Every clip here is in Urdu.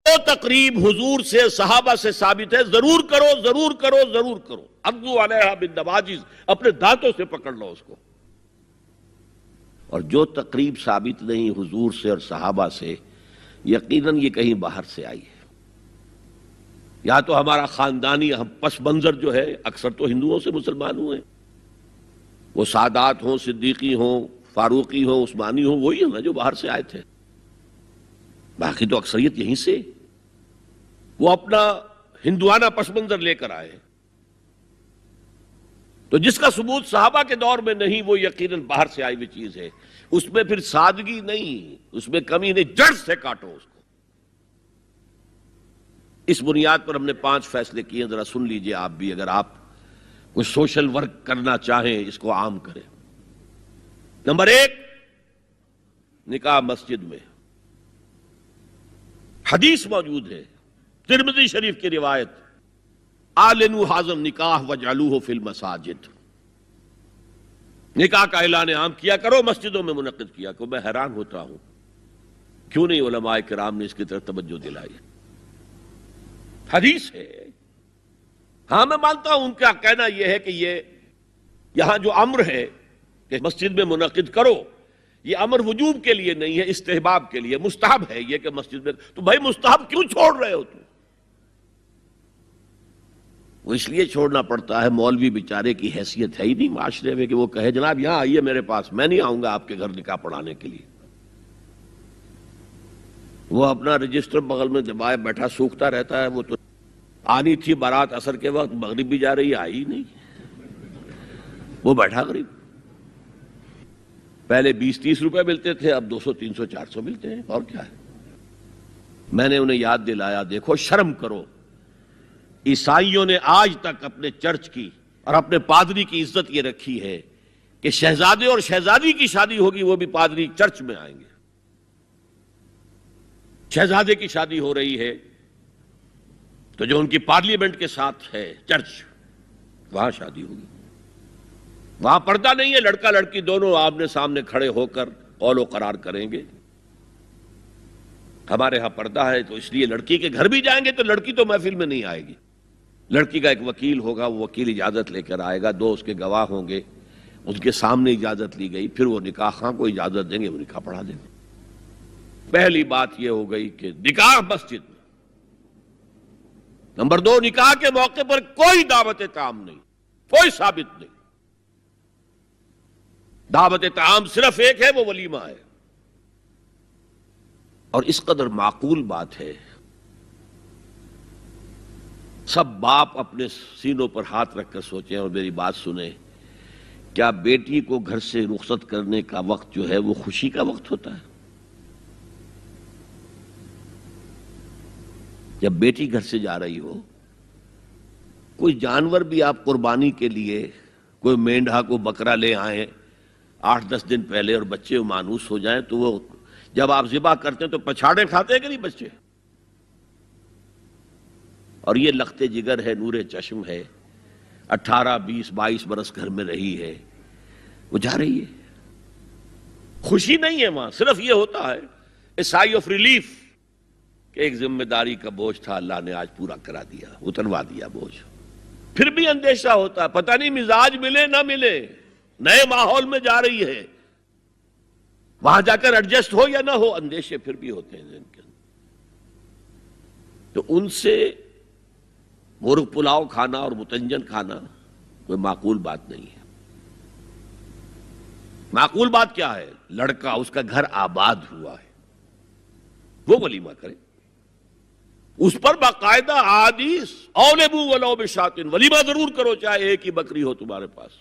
جو تقریب حضور سے صحابہ سے ثابت ہے ضرور کرو ضرور کرو ضرور کرو. عضوا علیہا بالنواجذ، اپنے دانتوں سے پکڑ لو اس کو. اور جو تقریب ثابت نہیں حضور سے اور صحابہ سے، یقیناً یہ کہیں باہر سے آئی ہے. یا تو ہمارا خاندانی پس منظر جو ہے، اکثر تو ہندوؤں سے مسلمان ہوئے، وہ سادات ہوں، صدیقی ہوں، فاروقی ہوں، عثمانی ہوں، وہی ہیں نا جو باہر سے آئے تھے. باقی تو اکثریت یہیں سے، وہ اپنا ہندوانہ پس منظر لے کر آئے. تو جس کا ثبوت صحابہ کے دور میں نہیں، وہ یقیناً باہر سے آئی ہوئی چیز ہے. اس میں پھر سادگی نہیں، اس میں کمی نہیں، جڑ سے کاٹو اس کو. اس بنیاد پر ہم نے 5 فیصلے کیے، ذرا سن لیجئے آپ بھی، اگر آپ کوئی سوشل ورک کرنا چاہیں اس کو عام کریں. نمبر 1، نکاح مسجد میں. حدیث موجود ہے، ترمذی شریف کی روایت، اعلنوا ھذا النکاح واجعلوہ فی المساجد. نکاح کا اعلان عام کیا کرو، مسجدوں میں منعقد کیا کرو. میں حیران ہوتا ہوں کیوں نہیں علماء کرام نے اس کی طرف توجہ دلائی. حدیث ہے. ہاں میں مانتا ہوں ان کا کہنا یہ ہے کہ یہ یہاں جو امر ہے کہ مسجد میں منعقد کرو، یہ امر وجوب کے لیے نہیں ہے، استحباب کے لیے. مستحب ہے یہ کہ مسجد میں. تو بھائی مستحب کیوں چھوڑ رہے ہو تم؟ وہ اس لیے چھوڑنا پڑتا ہے، مولوی بیچارے کی حیثیت ہے ہی نہیں معاشرے میں کہ وہ کہے جناب یہاں آئیے میرے پاس، میں نہیں آؤں گا آپ کے گھر نکاح پڑھانے کے لیے. وہ اپنا رجسٹر بغل میں دبائے بیٹھا سوکھتا رہتا ہے. وہ تو آنی تھی بارات عصر کے وقت، مغرب بھی جا رہی ہے، آئی نہیں، وہ بیٹھا غریب. پہلے 20-30 روپے ملتے تھے، اب 200 300 400 ملتے ہیں. اور کیا ہے؟ میں نے انہیں یاد دلایا دیکھو شرم کرو. عیسائیوں نے آج تک اپنے چرچ کی اور اپنے پادری کی عزت یہ رکھی ہے کہ شہزادے اور شہزادی کی شادی ہوگی وہ بھی پادری چرچ میں آئیں گے. شہزادے کی شادی ہو رہی ہے تو جو ان کی پارلیمنٹ کے ساتھ ہے چرچ، وہاں شادی ہوگی. وہاں پردہ نہیں ہے، لڑکا لڑکی دونوں آمنے سامنے کھڑے ہو کر قول و قرار کریں گے. ہمارے ہاں پردہ ہے تو اس لیے لڑکی کے گھر بھی جائیں گے تو لڑکی تو محفل میں نہیں آئے گی. لڑکی کا ایک وکیل ہوگا، وہ وکیل اجازت لے کر آئے گا، 2 اس کے گواہ ہوں گے، ان کے سامنے اجازت لی گئی، پھر وہ نکاح خواہ کو اجازت دیں گے، وہ نکاح پڑھا دیں گے. پہلی بات یہ ہو گئی کہ نکاح مسجد میں. نمبر 2، نکاح کے موقع پر کوئی دعوت طعام نہیں، کوئی ثابت نہیں. دعوت طعام صرف ایک ہے، وہ ولیمہ ہے. اور اس قدر معقول بات ہے، سب باپ اپنے سینوں پر ہاتھ رکھ کر سوچیں اور میری بات سنیں. کیا بیٹی کو گھر سے رخصت کرنے کا وقت جو ہے وہ خوشی کا وقت ہوتا ہے؟ جب بیٹی گھر سے جا رہی ہو، کوئی جانور بھی آپ قربانی کے لیے، کوئی مینڈھا کو بکرا لے آئیں 8-10 دن پہلے اور بچے مانوس ہو جائیں تو وہ جب آپ ذبح کرتے ہیں تو پچھاڑے کھاتے ہیں کہ نہیں بچے؟ اور یہ لخت جگر ہے، نور چشم ہے، 18-20-22 برس گھر میں رہی ہے، وہ جا رہی ہے. خوشی نہیں ہے وہاں، صرف یہ ہوتا ہے اے سائی آف ریلیف کہ ایک ذمہ داری کا بوجھ تھا، اللہ نے آج پورا کرا دیا، اتروا دیا بوجھ. پھر بھی اندیشہ ہوتا ہے، پتہ نہیں مزاج ملے نہ ملے، نئے ماحول میں جا رہی ہے، وہاں جا کر ایڈجسٹ ہو یا نہ ہو، اندیشے پھر بھی ہوتے ہیں ذہن کے اندر. تو ان سے مرغ پلاؤ کھانا اور متنجن کھانا کوئی معقول بات نہیں ہے. معقول بات کیا ہے؟ لڑکا، اس کا گھر آباد ہوا ہے، وہ ولیمہ کرے، اس پر باقاعدہ حدیث اولبو ولو بشاۃ، ولیمہ ضرور کرو چاہے ایک ہی بکری ہو تمہارے پاس.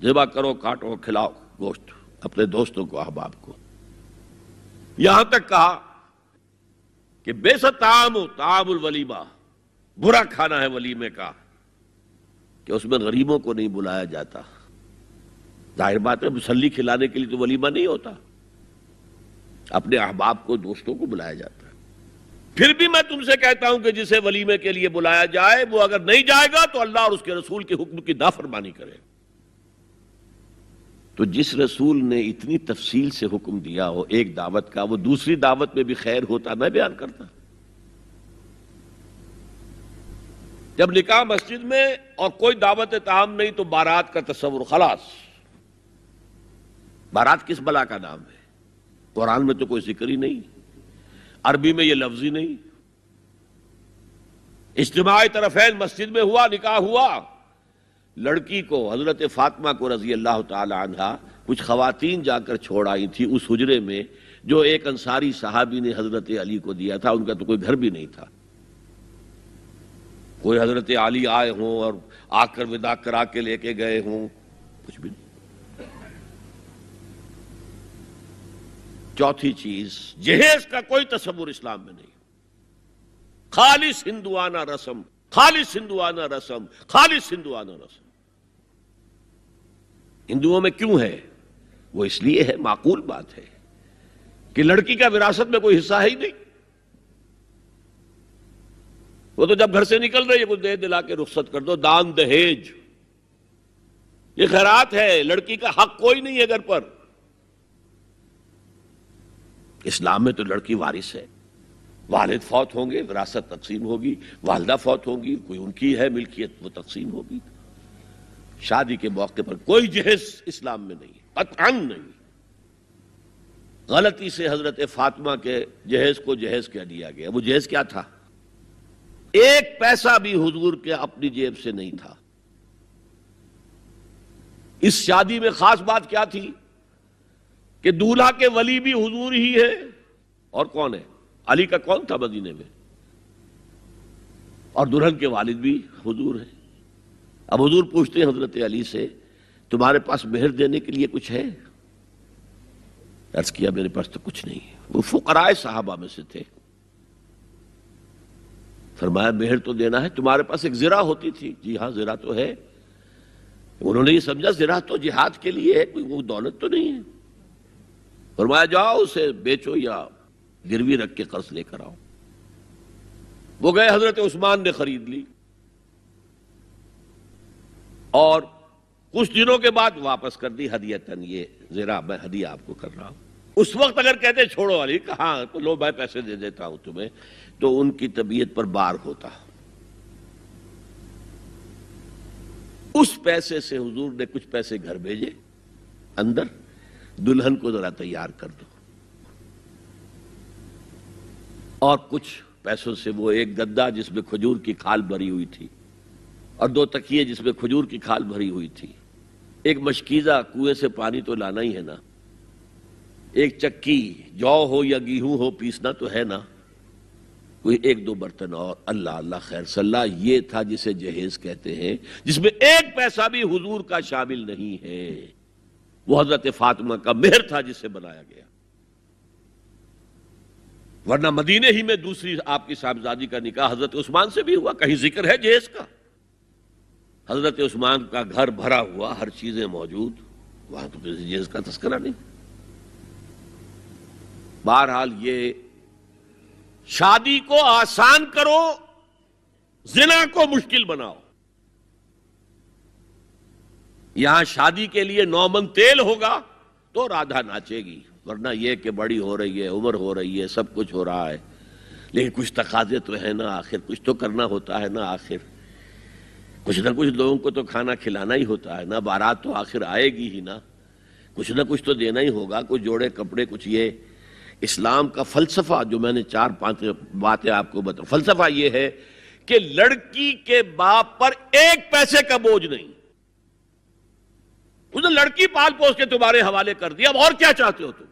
ذبح کرو، کاٹو، کھلاؤ گوشت اپنے دوستوں کو، احباب کو. یہاں تک کہا کہ بئس طعام طعام الولیمہ، برا کھانا ہے ولیمے کا کہ اس میں غریبوں کو نہیں بلایا جاتا. ظاہر بات ہے مسلی کھلانے کے لیے تو ولیمہ نہیں ہوتا، اپنے احباب کو، دوستوں کو بلایا جاتا ہے. پھر بھی میں تم سے کہتا ہوں کہ جسے ولیمے کے لیے بلایا جائے وہ اگر نہیں جائے گا تو اللہ اور اس کے رسول کے حکم کی نافرمانی کرے. تو جس رسول نے اتنی تفصیل سے حکم دیا ہو ایک دعوت کا، وہ دوسری دعوت میں بھی خیر ہوتا میں بیان کرتا. جب نکاح مسجد میں اور کوئی دعوت طعام نہیں تو بارات کا تصور خلاص. بارات کس بلا کا نام ہے؟ قرآن میں تو کوئی ذکر ہی نہیں، عربی میں یہ لفظ ہی نہیں. اجتماع طرفین مسجد میں ہوا، نکاح ہوا. لڑکی کو حضرت فاطمہ کو رضی اللہ تعالی عنہا کچھ خواتین جا کر چھوڑ آئی تھی اس حجرے میں جو ایک انصاری صحابی نے حضرت علی کو دیا تھا. ان کا تو کوئی گھر بھی نہیں تھا. کوئی حضرت علی آئے ہوں اور آ کر وداع کرا کے لے کے گئے ہوں، کچھ بھی نہیں. چوتھی چیز، جہیز کا کوئی تصور اسلام میں نہیں. خالص ہندوانہ رسم، خالص ہندوانہ رسم، خالص ہندوانہ رسم. ہندوؤں میں کیوں ہے؟ وہ اس لیے ہے، معقول بات ہے کہ لڑکی کا وراثت میں کوئی حصہ ہے ہی نہیں. وہ تو جب گھر سے نکل رہی ہے کچھ دے دلا کے رخصت کر دو. دان دہیج یہ خیرات ہے، لڑکی کا حق کوئی نہیں ہے گھر پر. اسلام میں تو لڑکی وارث ہے. والد فوت ہوں گے وراثت تقسیم ہوگی، والدہ فوت ہوں گی کوئی ان کی ہے ملکیت وہ تقسیم ہوگی. شادی کے موقع پر کوئی جہیز اسلام میں نہیں، قطعاً نہیں. غلطی سے حضرت فاطمہ کے جہیز کو جہیز کہہ دیا گیا. وہ جہیز کیا تھا؟ ایک پیسہ بھی حضور کے اپنی جیب سے نہیں تھا. اس شادی میں خاص بات کیا تھی کہ دولہا کے ولی بھی حضور ہی ہے. اور کون ہے؟ علی کا کون تھا مدینے میں؟ اور دلہن کے والد بھی حضور ہیں. اب حضور پوچھتے ہیں حضرت علی سے تمہارے پاس مہر دینے کے لیے کچھ ہے؟ عرض کیا میرے پاس تو کچھ نہیں. وہ فقراء صحابہ میں سے تھے. فرمایا مہر تو دینا ہے. تمہارے پاس ایک زرہ ہوتی تھی؟ جی ہاں زرہ تو ہے. انہوں نے یہ سمجھا زرہ تو جہاد کے لیے ہے، کوئی وہ دولت تو نہیں ہے. فرمایا جاؤ اسے بیچو یا گروی رکھ کے قرض لے کر آؤ. وہ گئے، حضرت عثمان نے خرید لی اور کچھ دنوں کے بعد واپس کر دی ہدیتاً. یہ زرہ میں ہدیہ آپ کو کر رہا ہوں. اس وقت اگر کہتے چھوڑو علی، کہاں تو لو میں پیسے دے دیتا ہوں تمہیں، تو ان کی طبیعت پر بار ہوتا. اس پیسے سے حضور نے کچھ پیسے گھر بھیجے اندر، دلہن کو ذرا تیار کر دو. اور کچھ پیسوں سے وہ ایک گدا جس میں کھجور کی کھال بھری ہوئی تھی اور 2 تکیے جس میں کھجور کی کھال بھری ہوئی تھی، ایک مشکیزہ کنویں سے پانی تو لانا ہی ہے نا، ایک چکی جو ہو یا گیہوں ہو پیسنا تو ہے نا، کوئی 1-2 برتن اور. اللہ اللہ خیر صلاح. یہ تھا جسے جہیز کہتے ہیں، جس میں ایک پیسہ بھی حضور کا شامل نہیں ہے. وہ حضرت فاطمہ کا مہر تھا جسے بنایا گیا. ورنہ مدینے ہی میں دوسری آپ کی صاحبزادی کا نکاح حضرت عثمان سے بھی ہوا. کہیں ذکر ہے جہیز کا؟ حضرت عثمان کا گھر بھرا ہوا، ہر چیزیں موجود، وہاں تو کسی جہیز کا تذکرہ نہیں. بہرحال یہ شادی کو آسان کرو، زنا کو مشکل بناؤ. یہاں شادی کے لیے 9 من تیل ہوگا تو رادھا ناچے گی، ورنہ یہ کہ بڑی ہو رہی ہے، عمر ہو رہی ہے، سب کچھ ہو رہا ہے، لیکن کچھ تقاضے تو ہے نا، آخر کچھ تو کرنا ہوتا ہے نا. آخر کچھ نہ کچھ لوگوں کو تو کھانا کھلانا ہی ہوتا ہے نا. بارات تو آخر آئے گی ہی نا، کچھ نہ کچھ تو دینا ہی ہوگا. کچھ جوڑے کپڑے، کچھ. یہ اسلام کا فلسفہ جو میں نے 4-5 باتیں آپ کو بتا، فلسفہ یہ ہے کہ لڑکی کے باپ پر ایک پیسے کا بوجھ نہیں. اس نے لڑکی پال پوس کے تمہارے حوالے کر دیا، اب اور کیا چاہتے ہو تم؟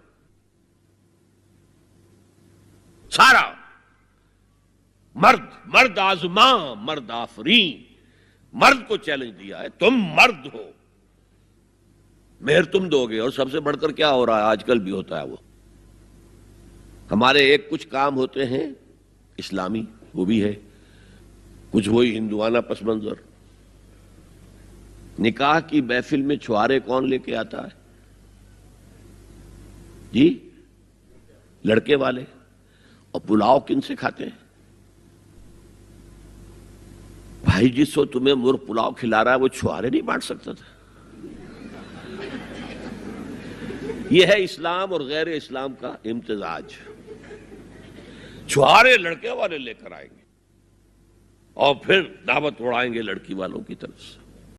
سارا مرد آزماں مرد آفرین، مرد کو چیلنج دیا ہے، تم مرد ہو، مہر تم دو گے. اور سب سے بڑھ کر کیا ہو رہا ہے آج کل بھی ہوتا ہے، وہ ہمارے ایک کچھ کام ہوتے ہیں اسلامی، وہ بھی ہے کچھ وہی ہندوانہ پس منظر. نکاح کی محفل میں چھوارے کون لے کے آتا ہے؟ جی لڑکے والے. اور پلاؤ کن سے کھاتے ہیں؟ بھائی جس کو تمہیں مرغ پلاؤ کھلا رہا ہے وہ چھوارے نہیں بانٹ سکتا تھا؟ یہ ہے اسلام اور غیر اسلام کا امتزاج. چھوارے لڑکے والے لے کر آئیں گے. اور پھر دعوت اڑائیں گے لڑکی والوں کی طرف سے.